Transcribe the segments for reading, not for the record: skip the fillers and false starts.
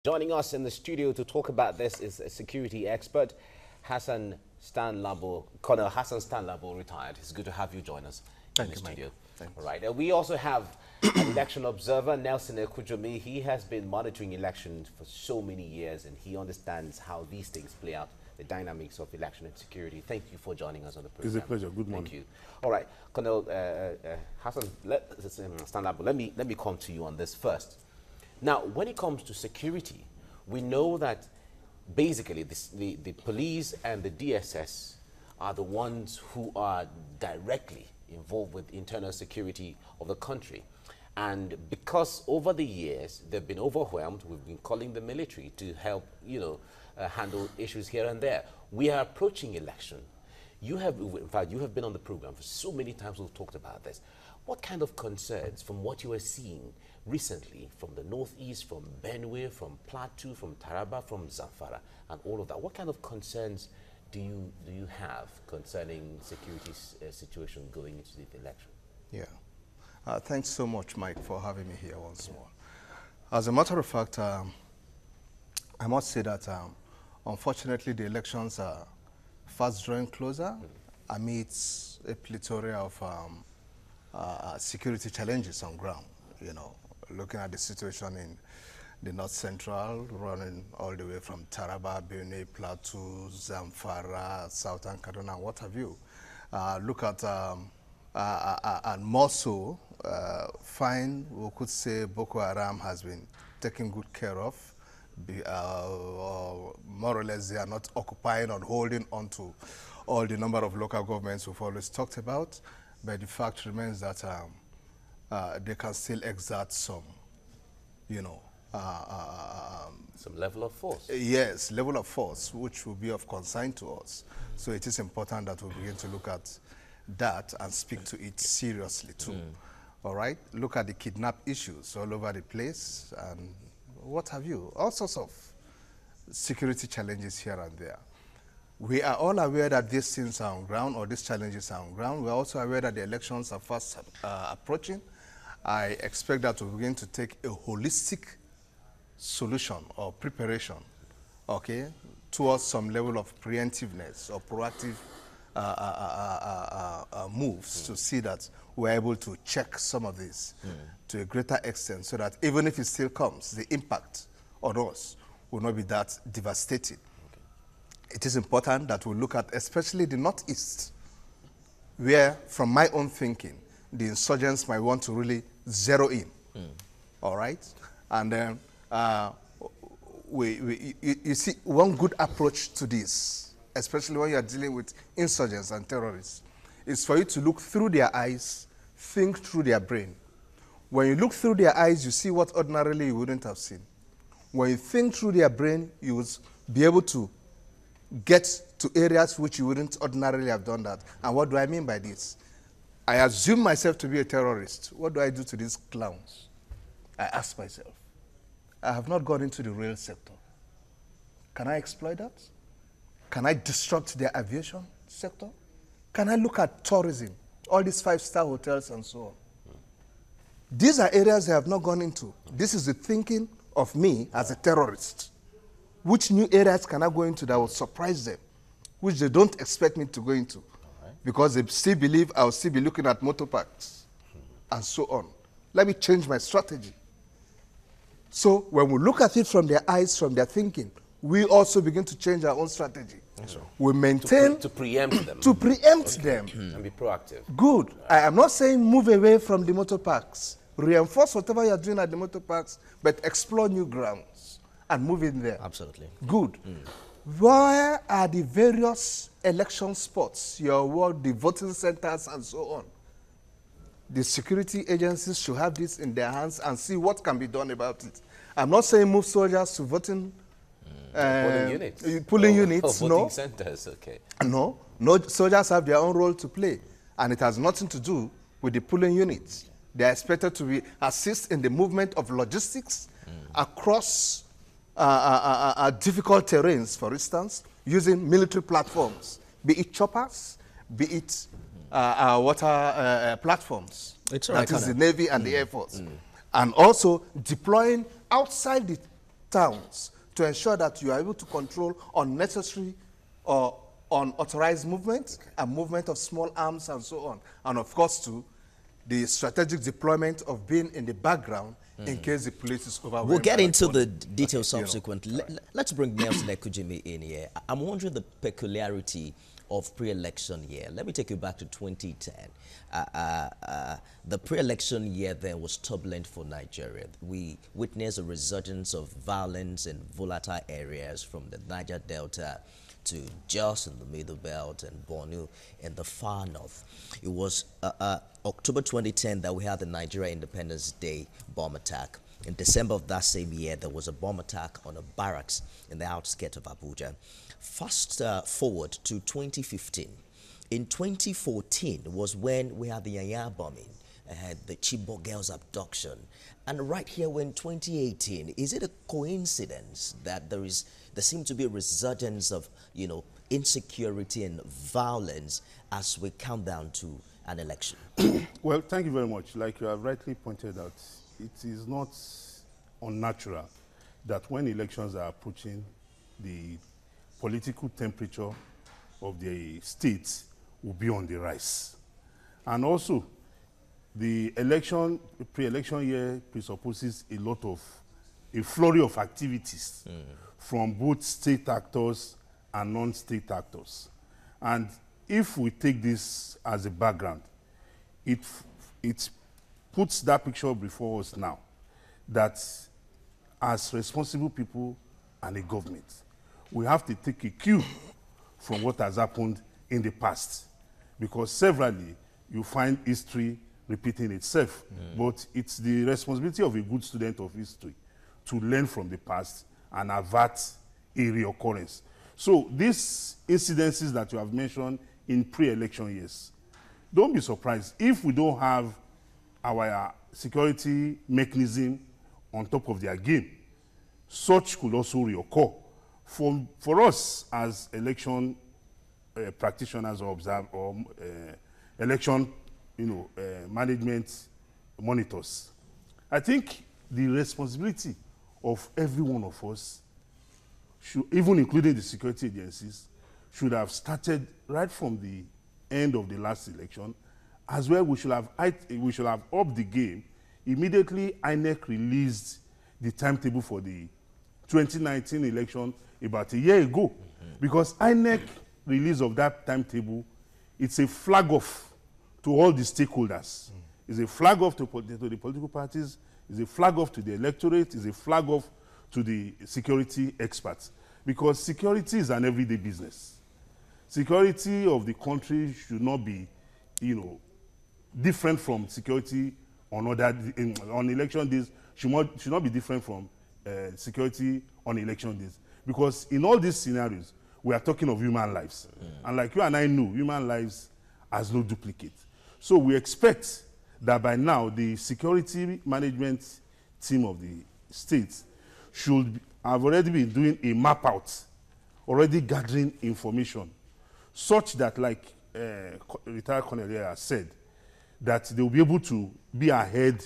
Joining us in the studio to talk about this is a security expert, Hassan Stan-Labo, Colonel Hassan Stan-Labo, retired. It's good to have you join us in the studio. All right. And we also have an election observer, Nelson Ekujumi. He has been monitoring elections for so many years, and he understands how these things play out, the dynamics of election and security. Thank you for joining us on the program. It's a pleasure. Good morning. Thank you. All right, Colonel Hassan Stan-Labo, let me come to you on this first. Now, when it comes to security, we know that basically the police and the DSS are the ones who are directly involved with internal security of the country. And because over the years they've been overwhelmed, we've been calling the military to help, handle issues here and there. We are approaching election. In fact, you have been on the program for so many times. We've talked about this. What kind of concerns, from what you are seeing recently, from the Northeast, from Benue, from Plateau, from Taraba, from Zamfara, and all of that, what kind of concerns do you have concerning security situation going into the election? Yeah. Thanks so much, Mike, for having me here once more. As a matter of fact, I must say that unfortunately the elections are fast drawing closer amidst a plethora of security challenges on ground. Looking at the situation in the North Central, running all the way from Taraba, Benue, Plateau, Zamfara, Southern Kaduna, what have you. Look at, and more so, we could say Boko Haram has been taken good care of. More or less, they are not occupying or holding on to all the number of local governments we've always talked about. But the fact remains that they can still exert some, some level of force. Yes, level of force, which will be of concern to us. So it is important that we begin to look at that and speak to it seriously too. All right? Look at the kidnap issues all over the place and what have you. All sorts of security challenges here and there. We are all aware that these things are on ground, or these challenges are on ground. We are also aware that the elections are fast approaching. I expect that we begin to take a holistic solution or preparation, okay, towards some level of preemptiveness or proactive moves to see that we're able to check some of this to a greater extent, so that even if it still comes, the impact on us will not be that devastating. It is important that we look at especially the Northeast, where, from my own thinking, the insurgents might want to really zero in. All right? And then you see, one good approach to this, especially when you're dealing with insurgents and terrorists, is for you to look through their eyes, think through their brain. When you look through their eyes, you see what ordinarily you wouldn't have seen. When you think through their brain, you will be able to get to areas which you wouldn't ordinarily have done that. And what do I mean by this? I assume myself to be a terrorist. What do I do to these clowns? I ask myself. I have not gone into the rail sector. Can I exploit that? Can I disrupt their aviation sector? Can I look at tourism, all these five-star hotels and so on? These are areas I have not gone into. This is the thinking of me as a terrorist. Which new areas can I go into that will surprise them, which they don't expect me to go into? Because they still believe I'll still be looking at motor parks and so on. Let me change my strategy. So when we look at it from their eyes, from their thinking, we also begin to change our own strategy. We maintain... To preempt them. To preempt them. And be proactive. Good. I am not saying move away from the motor parks. Reinforce whatever you're doing at the motor parks, but explore new grounds and move in there. Absolutely. Good. Where are the various election spots, the voting centers and so on? The security agencies should have this in their hands and see what can be done about it. I'm not saying move soldiers to voting polling units. Polling units, no. Voting centers, okay. No, soldiers have their own role to play, and it has nothing to do with the polling units. They are expected to assist in the movement of logistics across difficult terrains, for instance, using military platforms, be it choppers, be it water platforms. It's all right, that is the Navy and the Air Force. And also deploying outside the towns to ensure that you are able to control unnecessary or unauthorized movement and movement of small arms and so on. And of course, too, the strategic deployment of being in the background in case the police is overwhelmed. We'll get into the details subsequently. Let's bring Nelson Ekujumi in here. I'm wondering the peculiarity of pre-election year. Let me take you back to 2010. The pre-election year then was turbulent for Nigeria. We witnessed a resurgence of violence in volatile areas from the Niger Delta to Jos in the Middle Belt and Borno in the far north. It was October 2010 that we had the Nigeria Independence Day bomb attack. In December of that same year, there was a bomb attack on a barracks in the outskirts of Abuja. Fast forward to 2015. In 2014 was when we had the Yanya bombing, the Chibok girls abduction. And right here we're in 2018. Is it a coincidence that there seems to be a resurgence of, insecurity and violence as we count down to an election? Well, thank you very much. Like you have rightly pointed out, it is not unnatural that when elections are approaching, the political temperature of the states will be on the rise. And also, the pre-election year presupposes a flurry of activities from both state actors and non-state actors. And if we take this as a background, it puts that picture before us now, that as responsible people and a government, we have to take a cue from what has happened in the past. Because severally, you find history repeating itself. But it's the responsibility of a good student of history to learn from the past and avert a reoccurrence. So these incidences that you have mentioned in pre-election years, don't be surprised if we don't have our security mechanism on top of their game. Such could also reoccur. For us as election practitioners or election management monitors, I think the responsibility of every one of us, even including the security agencies, should have started right from the end of the last election, as well we should have upped the game. Immediately INEC released the timetable for the 2019 election about a year ago, because INEC release of that timetable, it's a flag off to all the stakeholders. It's a flag off to the political parties, it's a flag off to the electorate, it's a flag off to the security experts. Because security is an everyday business. Security of the country should not be, different from security on election days, should not be different from security on election days. Because in all these scenarios, we are talking of human lives. And like you and I know, human lives has no duplicate. So we expect that by now, the security management team of the states should have already been doing a map out, already gathering information, such that, like retired Colonel has said, that they will be able to be ahead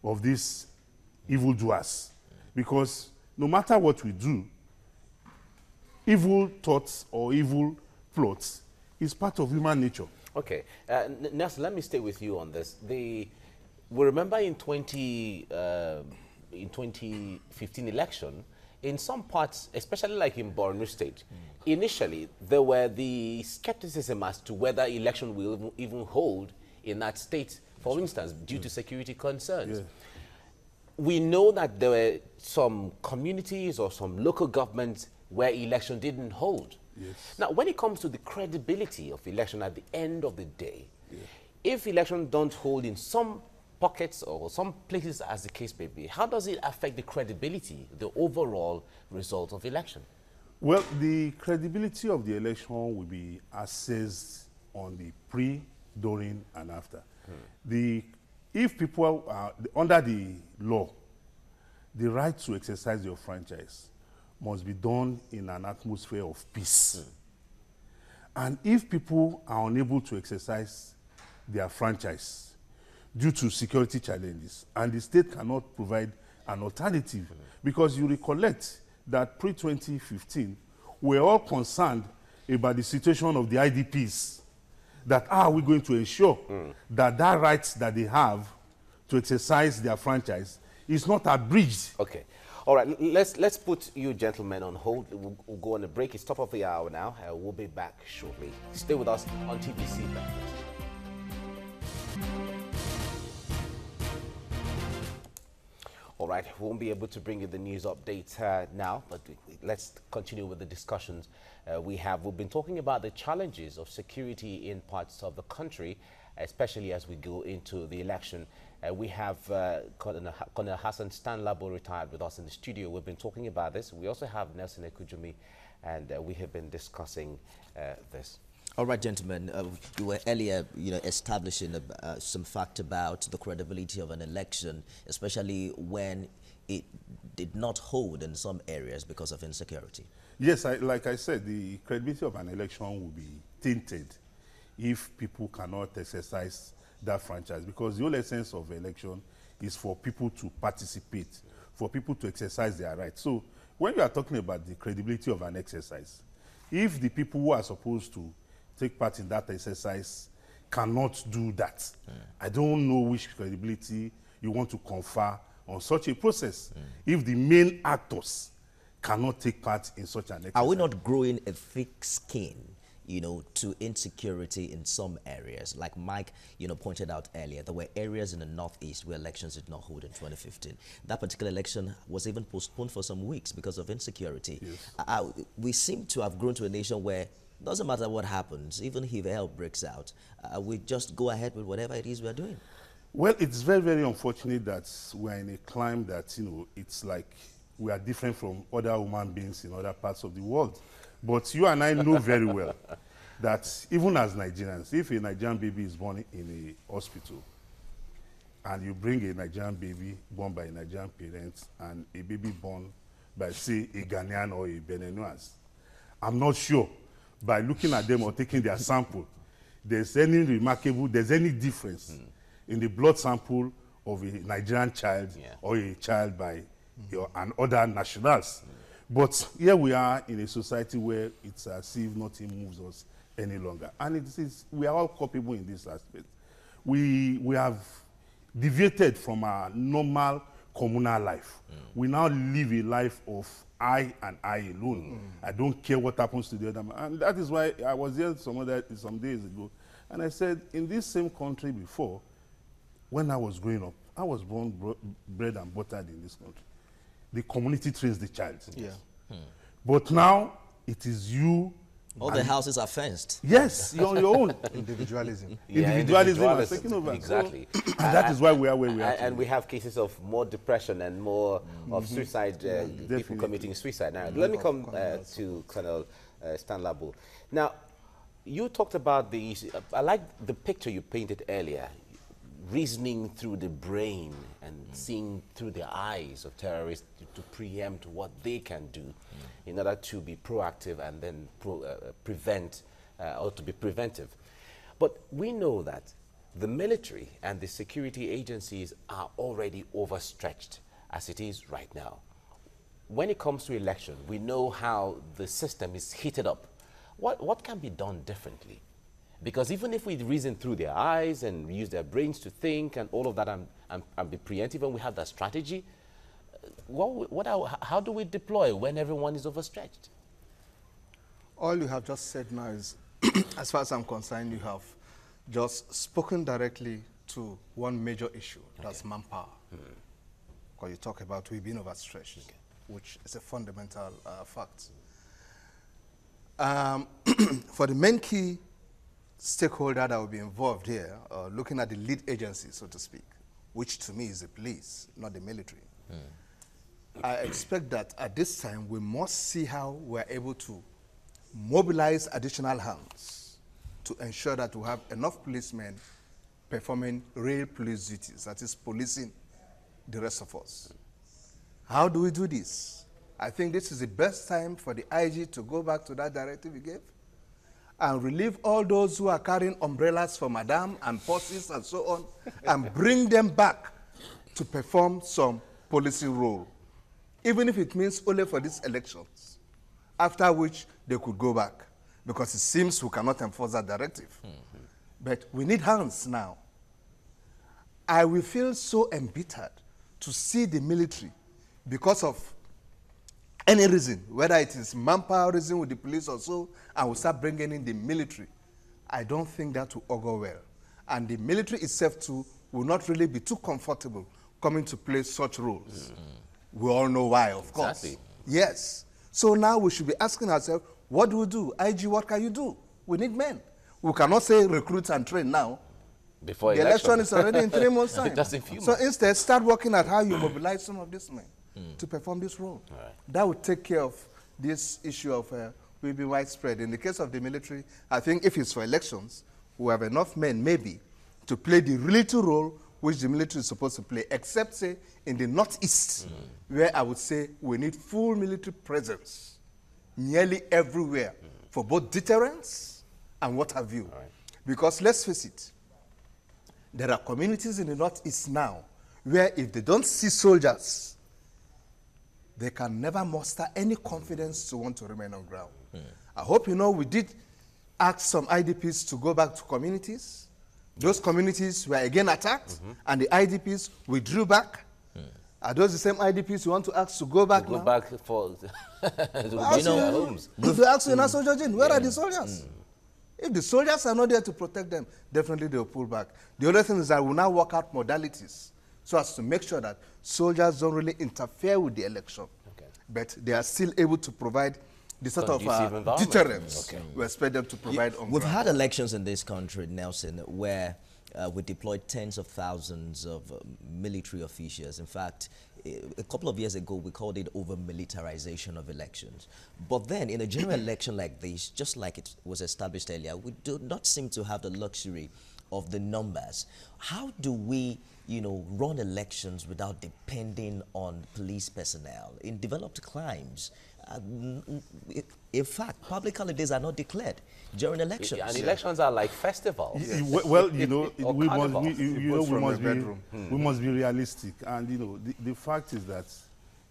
of these evildoers. Because no matter what we do, evil thoughts or evil plots is part of human nature. Okay. Nelson, let me stay with you on this. We remember in 2015 election, in some parts, especially like in Borno State, initially there were the skepticism as to whether election will even hold in that state, for instance, due to security concerns. Yeah. We know that there were some communities or some local governments where election didn't hold. Yes. Now, when it comes to the credibility of election at the end of the day, if election don't hold in some pockets or some places, as the case may be, how does it affect the credibility, the overall result of election? Well, the credibility of the election will be assessed on the pre, during, and after. If people are under the law, the right to exercise your franchise must be done in an atmosphere of peace. And if people are unable to exercise their franchise due to security challenges, and the state cannot provide an alternative. Because you recollect that pre-2015, we're all concerned about the situation of the IDPs. That how are we going to ensure that that rights that they have to exercise their franchise is not abridged? Okay. All right, let's put you gentlemen on hold. We'll go on a break. It's top of the hour now. We'll be back shortly. Stay with us on TVC Breakfast. All right, we won't be able to bring you the news update now, but let's continue with the discussions we've been talking about the challenges of security in parts of the country, especially as we go into the election. We have Colonel Hassan Stan-Labo retired with us in the studio. We've been talking about this. We also have Nelson Ekujumi, and we have been discussing this. All right, gentlemen, you were earlier, establishing some fact about the credibility of an election, especially when it did not hold in some areas because of insecurity. Yes, like I said, the credibility of an election will be tainted if people cannot exercise that franchise, because the whole essence of election is for people to participate, for people to exercise their rights. So when you are talking about the credibility of an exercise, if the people who are supposed to take part in that exercise cannot do that, I don't know which credibility you want to confer on such a process if the main actors cannot take part in such an exercise. Are we not growing a thick skin, to insecurity in some areas? Like Mike, pointed out earlier, there were areas in the Northeast where elections did not hold in 2015. That particular election was even postponed for some weeks because of insecurity. Yes. We seem to have grown to a nation where doesn't matter what happens, even if hell breaks out, we just go ahead with whatever it is we're doing. Well, it's very, very unfortunate that we're in a climate that, it's like we are different from other human beings in other parts of the world. But you and I know very well that even as Nigerians, if a Nigerian baby is born in a hospital and you bring a Nigerian baby born by a Nigerian parent and a baby born by, say, a Ghanaian or a Beninese, I'm not sure by looking at them or taking their sample, there's any difference in the blood sample of a Nigerian child or a child by and other nationals. But here we are in a society where it's as if nothing moves us any longer. And we are all culpable in this aspect. We have deviated from our normal communal life. We now live a life of I and I alone. I don't care what happens to the other man. And that is why I was here some days ago, and I said, in this same country before, when I was growing up, I was born bred and buttered in this country. The community trains the child. Yeah. But now, it is you. All the houses are fenced. Yes, you're on your own. Individualism. Individualism is taking over. Exactly. So, and that is why we are where we are. And we have cases of more depression and more of suicide, people committing suicide. Now, let me come to Colonel Stan-Labo. Now, you talked about I like the picture you painted earlier, reasoning through the brain and seeing through the eyes of terrorists to preempt what they can do in order to be proactive and then prevent or to be preventive. But we know that the military and the security agencies are already overstretched as it is right now. When it comes to election, we know how the system is heated up. What can be done differently? Because even if we reason through their eyes and use their brains to think and all of that and be preemptive and we have that strategy, how do we deploy when everyone is overstretched? All you have just said now is, as far as I'm concerned, you have just spoken directly to one major issue, that's manpower. Because you talk about we've been overstretched, which is a fundamental fact. For the main key stakeholder that will be involved here, looking at the lead agency, so to speak, which to me is the police, not the military. I expect that at this time we must see how we're able to mobilize additional hands to ensure that we have enough policemen performing real police duties, that is policing the rest of us. How do we do this? I think this is the best time for the IG to go back to that directive he gave and relieve all those who are carrying umbrellas for madam and purses and so on and bring them back to perform some policy role, even if it means only for these elections, after which they could go back, because it seems we cannot enforce that directive. But we need hands now. I will feel so embittered to see the military, because of any reason, whether it is manpower reason with the police or so, and we start bringing in the military. I don't think that will augur well. And the military itself too will not really be too comfortable coming to play such roles. We all know why, of course. Yes. So now we should be asking ourselves, what do we do? IG, what can you do? We need men. We cannot say recruit and train now. Before the election is already in 3 months' time. Just in few so months. Instead, start working at how you mobilize some of these men to perform this role. Right. That would take care of this issue of will be widespread. In the case of the military, I think if it's for elections, we have enough men maybe to play the relative role which the military is supposed to play, except, say, in the northeast, where I would say we need full military presence nearly everywhere for both deterrence and what have you. Right. Because let's face it, there are communities in the northeast now where if they don't see soldiers, they can never muster any confidence to want to remain on ground. I hope you know we did ask some IDPs to go back to communities. Those communities were again attacked, and the IDPs withdrew back. Are those the same IDPs you want to ask to go back Go now? back for to go to their homes. If they ask you now, Soldier Jane, where are the soldiers? If the soldiers are not there to protect them, definitely they will pull back. The other thing is that we'll now work out modalities so as to make sure that soldiers don't really interfere with the election. Okay. But they are still able to provide the sort of Conducive environment. deterrence Okay. we expect them to provide on We've ground. had elections in this country, Nelson, where we deployed tens of thousands of military officials. In fact, a couple of years ago, we called it over-militarization of elections. But then, in a general election like this, just like it was established earlier, we do not seem to have the luxury of the numbers. How do we, run elections without depending on police personnel? In developed climes, in fact, public holidays are not declared during elections. And elections are like festivals. Well, Or we carnivals. we must be realistic. And, the fact is that,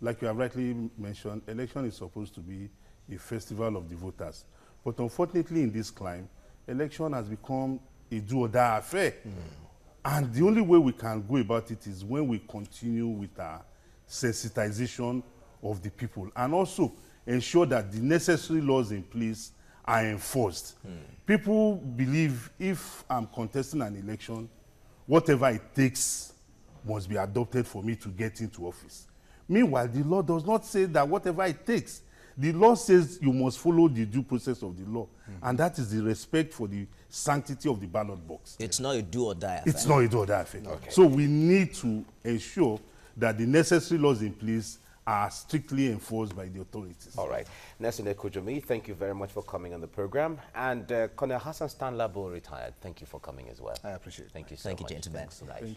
like you have rightly mentioned, election is supposed to be a festival of the voters. But unfortunately, in this climate, election has become a do-or-die affair. And the only way we can go about it is when we continue with our sensitization of the people, and also ensure that the necessary laws in place are enforced. People believe if I'm contesting an election, whatever it takes must be adopted for me to get into office. Meanwhile, the law does not say that whatever it takes. The law says you must follow the due process of the law, and that is the respect for the sanctity of the ballot box. It's not a do-or-die affair. It's not a do-or-die affair. Okay. So we need to ensure that the necessary laws in place are strictly enforced by the authorities. All right. Nelson Ekujumi, thank you very much for coming on the program. And Colonel Hassan Stan-Labo retired. Thank you for coming as well. I appreciate it. Thank you so much. Thank you, gentlemen. Thanks. Right.